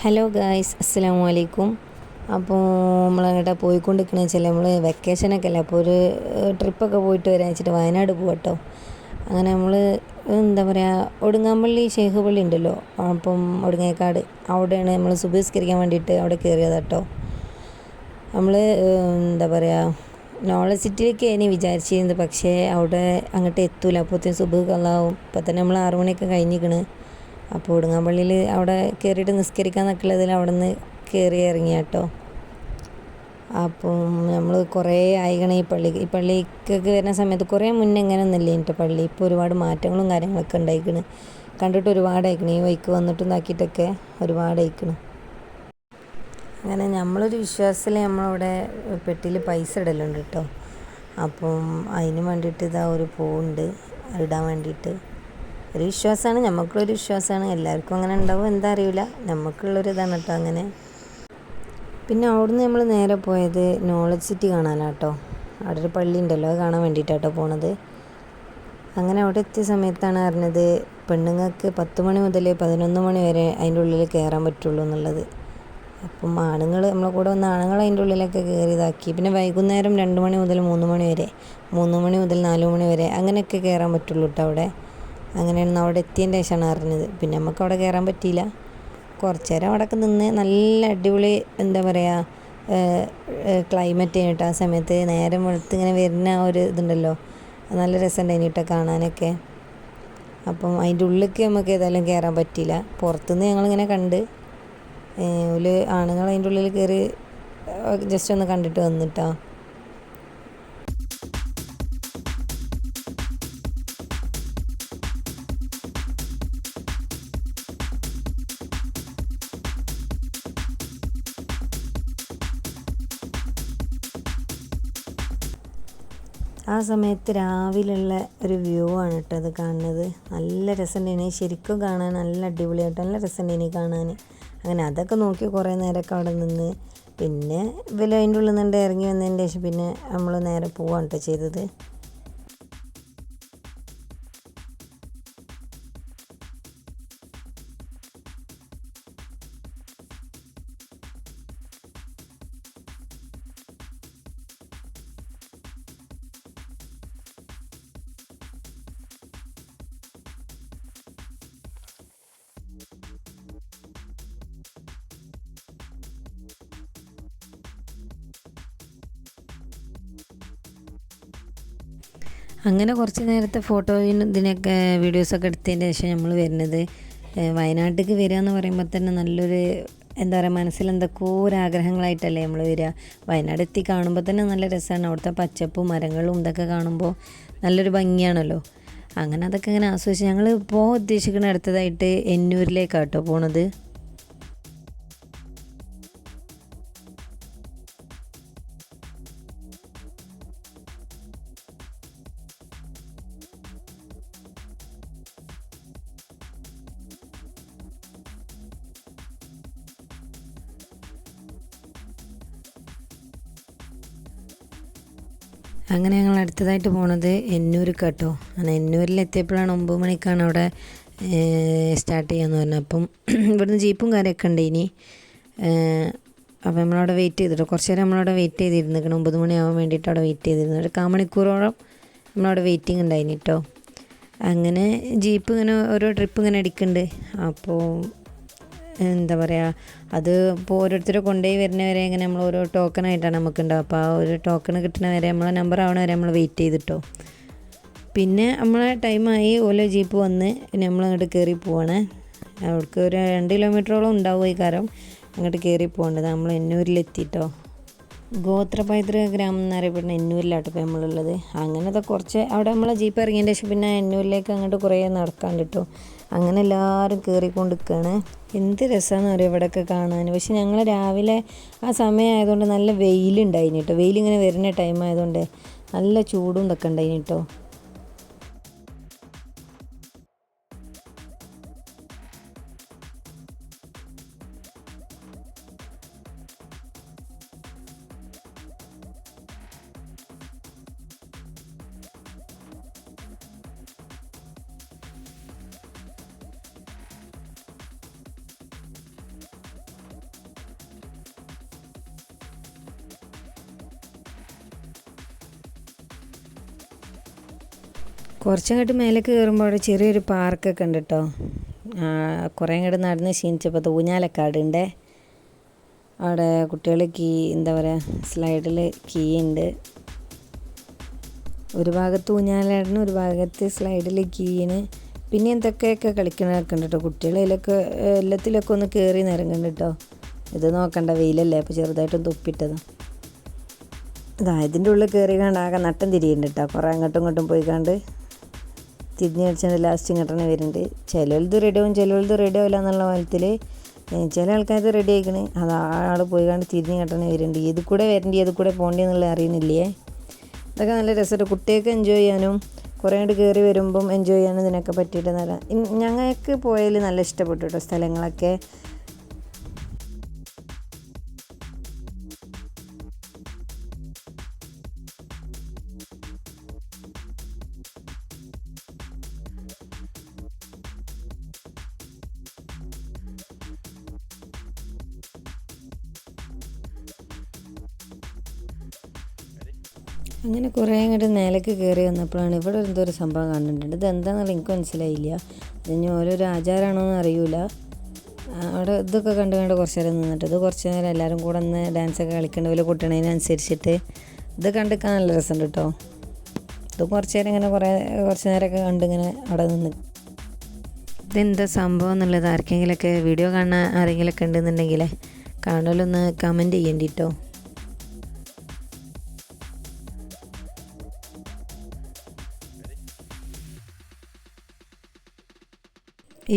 Hello guys, അസ്സലാമു അലൈക്കും. അപ്പോൾ നമ്മളങ്ങോട്ട് പോയിക്കൊണ്ടിരിക്കണ വെച്ചാൽ നമ്മൾ വെക്കേഷനൊക്കെ അല്ലേ, അപ്പോൾ ഒരു ട്രിപ്പൊക്കെ പോയിട്ട് വരാൻ വെച്ചിട്ട് വയനാട് പോകട്ടോ. അങ്ങനെ നമ്മൾ എന്താ പറയുക, ഒടുങ്ങാമ്പള്ളി ഷെയ്ഖ് പള്ളി ഉണ്ടല്ലോ, അപ്പം ഒടുങ്ങേക്കാട് അവിടെയാണ് നമ്മൾ സുബഹിസ്കരിക്കാൻ വേണ്ടിയിട്ട് അവിടെ കയറിയത് കേട്ടോ. നമ്മൾ എന്താ പറയുക, നോളജ് സിറ്റിയിലേക്ക് ഇനി വിചാരിച്ചിരുന്നത്, പക്ഷേ അവിടെ അങ്ങോട്ട് എത്തൂല, അപ്പോഴത്തേക്കും സുബഹ് കളാവും. ഇപ്പം തന്നെ നമ്മൾ 6 മണിയൊക്കെ കഴിഞ്ഞിരിക്കണ്. അപ്പോൾ ഒടുങ്ങാമ്പള്ളിയിൽ അവിടെ കയറിയിട്ട് നിസ്കരിക്കാന്നൊക്കെ ഉള്ളതിൽ അവിടെ നിന്ന് കയറി ഇറങ്ങി കേട്ടോ. അപ്പം നമ്മൾ കുറേ ആയിക്കണേ ഈ പള്ളിക്കൊക്കെ വരുന്ന സമയത്ത് കുറേ മുന്നേ ഇങ്ങനെ ഒന്നുമില്ല കേട്ടോ പള്ളി. ഇപ്പോൾ ഒരുപാട് മാറ്റങ്ങളും കാര്യങ്ങളൊക്കെ ഉണ്ടായിക്കണ്, കണ്ടിട്ട് ഒരുപാടായിക്കണ്. ഈ വൈക്ക് വന്നിട്ടും ഇതാക്കിയിട്ടൊക്കെ ഒരുപാടായിക്കണ്. അങ്ങനെ നമ്മളൊരു വിശ്വാസത്തിൽ നമ്മളവിടെ പെട്ടിയിൽ പൈസ ഇടലുണ്ട് കേട്ടോ. അപ്പം അതിന് വേണ്ടിയിട്ട് ഇതാ ഒരു പോകുന്നുണ്ട് ഇടാൻ വേണ്ടിയിട്ട്. ഒരു വിശ്വാസമാണ്, നമുക്കുള്ളൊരു വിശ്വാസമാണ്. എല്ലാവർക്കും അങ്ങനെ ഉണ്ടാവും എന്താ അറിയില്ല, നമുക്കുള്ളൊരു ഇതാണ് കേട്ടോ അങ്ങനെ. പിന്നെ അവിടുന്ന് നമ്മൾ നേരെ പോയത് നോളജ് സിറ്റി കാണാനാട്ടോ. അവിടെ ഒരു പള്ളി ഉണ്ടല്ലോ, അത് കാണാൻ വേണ്ടിയിട്ടാട്ടോ പോണത്. അങ്ങനെ അവിടെ എത്തിയ സമയത്താണ് അറിഞ്ഞത് പെണ്ണുങ്ങൾക്ക് 10 മണി മുതൽ 11 മണി വരെ അതിൻ്റെ ഉള്ളിൽ കയറാൻ പറ്റുള്ളൂ എന്നുള്ളത്. അപ്പം ആണുങ്ങൾ, നമ്മളെ കൂടെ വന്ന ആണുങ്ങൾ അതിൻ്റെ ഉള്ളിലൊക്കെ കയറി ഇതാക്കി. പിന്നെ വൈകുന്നേരം 2 മണി മുതൽ 3 മണി വരെ, 3 മണി മുതൽ 4 മണി വരെ അങ്ങനെയൊക്കെ കയറാൻ പറ്റുള്ളൂ കേട്ടോ അവിടെ. അങ്ങനെയാണ് അവിടെ എത്തിയതിൻ്റെ ശേഷമാണ് അറിഞ്ഞത്. പിന്നെ നമുക്ക് അവിടെ കയറാൻ പറ്റിയില്ല. കുറച്ച് നേരം അവിടെയൊക്കെ നിന്ന് നല്ല അടിപൊളി എന്താ പറയുക ക്ലൈമറ്റ് കഴിഞ്ഞിട്ട് ആ സമയത്ത് നേരം വെളുത്ത് ഇങ്ങനെ വരുന്ന ഒരു ഇതുണ്ടല്ലോ, നല്ല രസമുണ്ടായിന് കേട്ടോ കാണാനൊക്കെ. അപ്പം അതിൻ്റെ ഉള്ളിലേക്ക് നമുക്ക് ഏതായാലും കയറാൻ പറ്റിയില്ല. പുറത്തുനിന്ന് ഞങ്ങളിങ്ങനെ കണ്ട് ഒരു ആണുങ്ങൾ അതിൻ്റെ ഉള്ളിൽ കയറി ജസ്റ്റ് ഒന്ന് കണ്ടിട്ട് വന്നിട്ടോ. ആ സമയത്ത് രാവിലെയുള്ള ഒരു വ്യൂ ആണ് കേട്ടോ അത് കാണുന്നത്. നല്ല രസമുണ്ടായിന്, ശരിക്കും കാണാൻ നല്ല അടിപൊളിയായിട്ട് നല്ല രസമുണ്ടായിന് കാണാൻ. അങ്ങനെ അതൊക്കെ നോക്കി കുറേ നേരമൊക്കെ അവിടെ നിന്ന് പിന്നെ അതിൻ്റെ ഉള്ളിൽ നിന്ന് ഇറങ്ങി വന്നതിന് ശേഷം പിന്നെ നമ്മൾ നേരെ പോവാണ് കേട്ടോ ചെയ്തത്. അങ്ങനെ കുറച്ച് നേരത്തെ ഫോട്ടോയും ഇതിനൊക്കെ വീഡിയോസൊക്കെ എടുത്തതിന് ശേഷം നമ്മൾ വരുന്നത് വയനാട്ടിലേക്ക് വരിക എന്ന് പറയുമ്പോൾ തന്നെ നല്ലൊരു എന്താ പറയുക, മനസ്സിൽ എന്തൊക്കെയോ ഒരു ആഗ്രഹങ്ങളായിട്ടല്ലേ നമ്മൾ വരിക. വയനാട് എത്തി കാണുമ്പോൾ തന്നെ നല്ല രസമാണ്. അവിടുത്തെ പച്ചപ്പും മരങ്ങളും ഇതൊക്കെ കാണുമ്പോൾ നല്ലൊരു ഭംഗിയാണല്ലോ. അങ്ങനെ അതൊക്കെ ഇങ്ങനെ ആസ്വദിച്ച് ഞങ്ങൾ പോകാൻ ഉദ്ദേശിക്കുന്ന അടുത്തതായിട്ട് എന്നൂരിലേക്കാട്ടോ പോണത്. അങ്ങനെ ഞങ്ങൾ അടുത്തതായിട്ട് പോണത് എന്നൂർ കേട്ടോ. അങ്ങനെ എന്നൂരിലെത്തിയപ്പോഴാണ് 9 മണിക്കാണ് അവിടെ സ്റ്റാർട്ട് ചെയ്യാമെന്ന് പറഞ്ഞത്. അപ്പം ഇവിടുന്ന് ജീപ്പും കാര്യമൊക്കെ ഉണ്ട് ഇനി. അപ്പോൾ നമ്മളവിടെ വെയിറ്റ് ചെയ്തിട്ടോ, കുറച്ച് നേരം നമ്മളവിടെ വെയിറ്റ് ചെയ്തിരുന്നിരിക്കണം. 9 മണിയാവാൻ വേണ്ടിയിട്ട് അവിടെ വെയിറ്റ് ചെയ്തിരുന്നു. ഒരു 1/4 മണിക്കൂറോളം നമ്മളവിടെ വെയിറ്റിംഗ് ഉണ്ടായിന് കേട്ടോ. അങ്ങനെ ജീപ്പ് ഇങ്ങനെ ഓരോ ട്രിപ്പ് ഇങ്ങനെ അടിക്കുന്നുണ്ട്. അപ്പോൾ എന്താ പറയുക, അത് ഇപ്പോൾ ഓരോരുത്തരെ കൊണ്ടുപോയി വരുന്നവരെ ഇങ്ങനെ നമ്മൾ ഓരോ ടോക്കണായിട്ടാണ് നമുക്കുണ്ടാവുക. അപ്പോൾ ആ ഒരു ടോക്കൺ കിട്ടുന്ന വരെ നമ്മളെ നമ്പർ ആവണ വരെ നമ്മൾ വെയിറ്റ് ചെയ്തിട്ടോ. പിന്നെ നമ്മളെ ടൈമായി ഓരോ ജീപ്പ് വന്ന് പിന്നെ നമ്മളങ്ങോട്ട് കയറി പോവാണ്. അവർക്ക് ഒരു 2 കിലോമീറ്ററോളം ഉണ്ടാവും ഈ കാരം അങ്ങോട്ട് കയറി പോകേണ്ടത്. നമ്മൾ എന്നൂരിലെത്തിയിട്ടോ. ഗോത്രപൈതൃക ഗ്രാമം എന്നറിയപ്പെടുന്ന എന്നൂരിലാട്ടോ ഇപ്പോൾ നമ്മളുള്ളത്. അങ്ങനത്തെ കുറച്ച് അവിടെ നമ്മളെ ജീപ്പ് ഇറങ്ങിയതിൻ്റെ ശേഷം പിന്നെ എന്നൂരിലേക്ക് അങ്ങോട്ട് കുറേ നടക്കാണ്ട് കേട്ടോ. അങ്ങനെ എല്ലാവരും കയറിക്കൊണ്ടിരിക്കുകയാണ്. എന്ത് രസമാണെന്ന് അറിയാം ഇവിടെയൊക്കെ കാണാൻ. പക്ഷെ ഞങ്ങൾ രാവിലെ ആ സമയമായതുകൊണ്ട് നല്ല വെയിലുണ്ടായിന് കേട്ടോ. വെയിലിങ്ങനെ വരുന്ന ടൈം ആയതുകൊണ്ട് നല്ല ചൂടും ഇതൊക്കെ ഉണ്ടായിന് കേട്ടോ. കുറച്ചങ്ങോട്ട് മേലേക്ക് കയറുമ്പോൾ അവിടെ ചെറിയൊരു പാർക്കൊക്കെ ഉണ്ട് കേട്ടോ. കുറേ അങ്ങോട്ട് നടന്ന് ക്ഷീണിച്ചപ്പോൾ ഊഞ്ഞാലൊക്കെ ഉണ്ട്. അവിടെ കുട്ടികൾ എന്താ പറയുക, സ്ലൈഡിൽ ഉണ്ട്. ഒരു ഭാഗത്ത് ഊഞ്ഞാലാടിന്, ഒരു ഭാഗത്ത് സ്ലൈഡിൽ കീയിന്. പിന്നെ എന്തൊക്കെയൊക്കെ കളിക്കണതൊക്കെ ഉണ്ട് കേട്ടോ. കുട്ടികൾ അതിലൊക്കെ എല്ലാത്തിലൊക്കെ ഒന്ന് കയറി നിരങ്ങുന്നുണ്ട് കേട്ടോ. ഇത് നോക്കണ്ട, വെയിലല്ലേ, അപ്പോൾ ചെറുതായിട്ടൊന്ന് തുപ്പിട്ടതാണ്. ഇതിൻ്റെ ഉള്ളിൽ കയറി കണ്ട് ആകെ നട്ടം തിരിയുന്നുണ്ട് കേട്ടോ. കുറേ അങ്ങോട്ടും ഇങ്ങോട്ടും പോയി കണ്ട് തിരിഞ്ഞ് കളിച്ചാൽ ലാസ്റ്റ് ഇങ്ങോട്ടന്നെ വരുന്നുണ്ട്. ചിലവത് റെഡി ആവും, ചിലവത് റെഡി ആവില്ല എന്നുള്ള മലത്തിൽ ചില ആൾക്കാർ റെഡി ആയിക്കണ്. അത് ആൾ പോയി കണ്ട് തിരിഞ്ഞ് ഇങ്ങോട്ടന്നെ വരുന്നുണ്ട്. ഏത് കൂടെ വരേണ്ടി ഏത് കൂടെ പോകേണ്ടി എന്നുള്ള അറിയുന്നില്ലേ. ഇതൊക്കെ നല്ല രസമായിട്ട് കുട്ടികൾക്ക് എൻജോയ് ചെയ്യാനും കുറേ അങ്ങോട്ട് കയറി വരുമ്പം എൻജോയ് ചെയ്യാനും ഇതിനൊക്കെ പറ്റിയിട്ട് നല്ല, ഞങ്ങൾക്ക് പോയാൽ നല്ല ഇഷ്ടപ്പെട്ടു കേട്ടോ സ്ഥലങ്ങളൊക്കെ. അങ്ങനെ കുറേ അങ്ങോട്ട് മേലേക്ക് കയറി വന്നപ്പോഴാണ് ഇവിടെ എന്തോ ഒരു സംഭവം കാണുന്നുണ്ട്. ഇത് എന്താണെന്നുള്ള എനിക്ക് മനസ്സിലായില്ല. ഇതിന് ഓരോരോ ആചാരമാണോ എന്ന് അറിയില്ല. അവിടെ ഇതൊക്കെ കണ്ട് കുറച്ച് നേരം നിന്നിട്ട്, ഇത് കുറച്ച് നേരം എല്ലാവരും കൂടെ ഒന്ന് ഡാൻസൊക്കെ കളിക്കേണ്ട പോലെ കൊട്ടണതിനനുസരിച്ചിട്ട് ഇത് കണ്ടിക്കാൻ നല്ല രസമുണ്ട് കേട്ടോ. ഇത് കുറച്ച് നേരം ഇങ്ങനെ കുറച്ച് നേരമൊക്കെ കണ്ടിങ്ങനെ അവിടെ നിന്ന്. ഇതെന്താ സംഭവം എന്നുള്ളത് ആർക്കെങ്കിലൊക്കെ വീഡിയോ കാണാൻ ആരെങ്കിലൊക്കെ ഉണ്ടെന്നുണ്ടെങ്കിൽ കാണലൊന്ന് കമൻറ്റ് ചെയ്യേണ്ടി കേട്ടോ.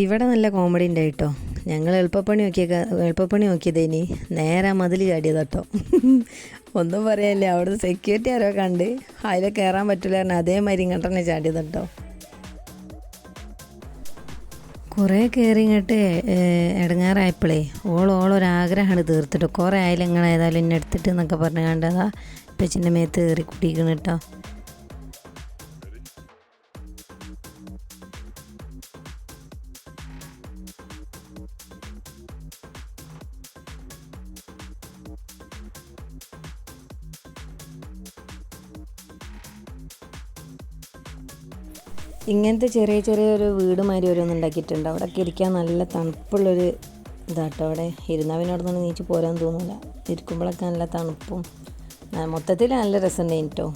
ഇവിടെ നല്ല കോമഡി ഉണ്ട് കേട്ടോ. ഞങ്ങൾ എളുപ്പപ്പണി നോക്കിയതേനി നേരെ മതിൽ ചാടിയത് കേട്ടോ. ഒന്നും പറയാനില്ല, അവിടുന്ന് സെക്യൂരിറ്റി ആരോ കണ്ട് അതിൽ കയറാൻ പറ്റില്ല പറഞ്ഞാൽ അതേമാതിരി ഇങ്ങോട്ടന്നെ ചാടിയത് കേട്ടോ. കുറേ കയറി ഇങ്ങോട്ട് ഇടങ്ങാറായപ്പോഴേ ഓളൊരാഗ്രഹമാണ് തീർത്തിട്ട്. കുറേ ആയാലും നിങ്ങൾ ഏതായാലും എന്നെ എടുത്തിട്ട് എന്നൊക്കെ പറഞ്ഞു കണ്ടതാ ഇപ്പച്ചിൻ്റെ മേത്ത് കയറി കുട്ടിക്കണം കേട്ടോ. ഇങ്ങനത്തെ ചെറിയൊരു വീട് മാതിരി ഓരോന്ന് ഉണ്ടാക്കിയിട്ടുണ്ട്. അവിടെയൊക്കെ ഇരിക്കാൻ നല്ല തണുപ്പുള്ളൊരു ഇതാട്ടോ. അവിടെ ഇരുന്നാൽ പിന്നെ അവിടെ നിന്ന് നീച്ച് പോരാൻ തോന്നില്ല. ഇരിക്കുമ്പോഴൊക്കെ നല്ല തണുപ്പും മൊത്തത്തിൽ നല്ല രസമുണ്ടായിരുന്നു കേട്ടോ.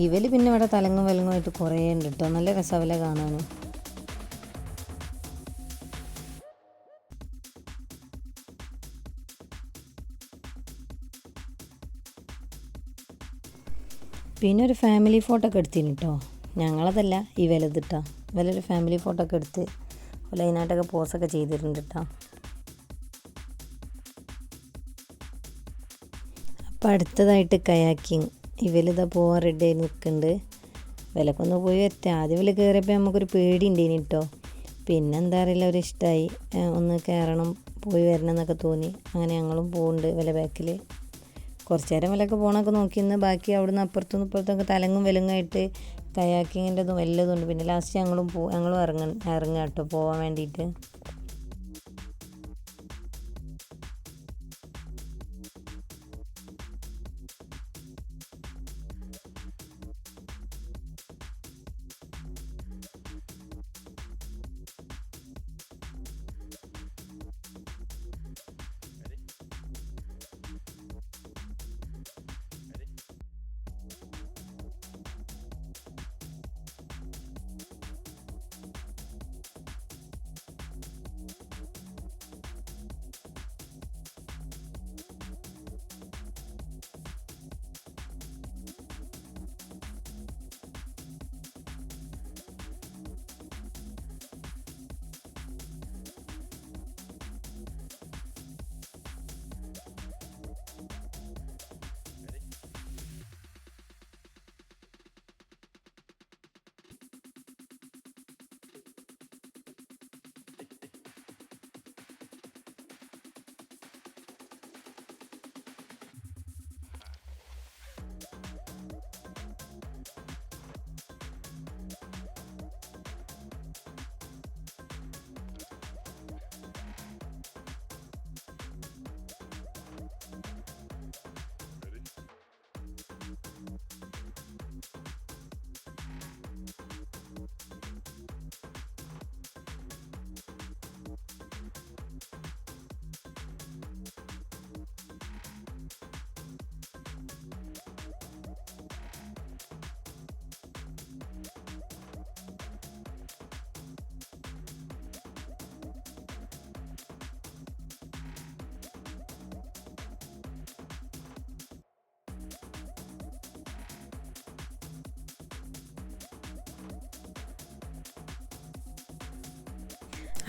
ഇവല് പിന്നെ ഇവിടെ തലങ്ങും വിലങ്ങുമായിട്ട് കുറേ ഉണ്ട് കേട്ടോ. നല്ല രസമല്ല കാണാനും. പിന്നെ ഒരു ഫാമിലി ഫോട്ടോ ഒക്കെ എടുത്തിന് കേട്ടോ. ഞങ്ങളതല്ല, ഇവലത് കേട്ടോ. ഇവലൊരു ഫാമിലി ഫോട്ടോ ഒക്കെ എടുത്ത് അതിനായിട്ടൊക്കെ പോസൊക്കെ ചെയ്തിട്ടുണ്ട് കേട്ടോ. അപ്പോൾ അടുത്തതായിട്ട് കയാക്കിങ്. ഇവലിതാ പോവാൻ റെഡി ആയി നിൽക്കുന്നുണ്ട്. വിലക്കൊന്ന് പോയി വരട്ടെ. ആദ്യം വില കയറിയപ്പോൾ നമുക്കൊരു പേടി ഉണ്ടേനി കേട്ടോ. പിന്നെ എന്താ അറിയില്ല, ഒരു ഇഷ്ടമായി, ഒന്ന് കയറണം പോയി വരണം എന്നൊക്കെ തോന്നി. അങ്ങനെ ഞങ്ങളും പോകുന്നുണ്ട് വില ബാക്കിൽ. കുറച്ച് നേരം വിലയൊക്കെ പോകണമൊക്കെ നോക്കിന്ന്. ബാക്കി അവിടുന്ന് അപ്പുറത്തുനിന്ന് ഇപ്പുറത്തൊക്കെ തലങ്ങും വിലങ്ങായിട്ട് കയാക്കിങ്ങിൻ്റെതും വല്ലതും ഉണ്ട്. പിന്നെ ലാസ്റ്റ് ഞങ്ങളും ഇറങ്ങുക കേട്ടോ പോകാൻ വേണ്ടിയിട്ട്.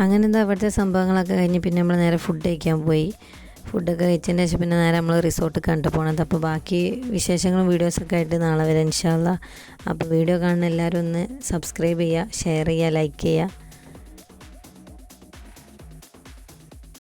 അങ്ങനെ എന്താ അവിടുത്തെ സംഭവങ്ങളൊക്കെ കഴിഞ്ഞ് പിന്നെ നമ്മൾ നേരെ ഫുഡ് കഴിക്കാൻ പോയി. ഫുഡൊക്കെ കഴിച്ചതിന് ശേഷം പിന്നെ നേരെ നമ്മൾ റിസോർട്ട് കണ്ടു പോണത്. അപ്പോൾ ബാക്കി വിശേഷങ്ങളും വീഡിയോസൊക്കെ ആയിട്ട് നാളെ വരെ ഇൻഷാ അല്ലാ. അപ്പോൾ വീഡിയോ കാണുന്ന എല്ലാവരും ഒന്ന് സബ്സ്ക്രൈബ് ചെയ്യുക, ഷെയർ ചെയ്യുക, ലൈക്ക് ചെയ്യുക.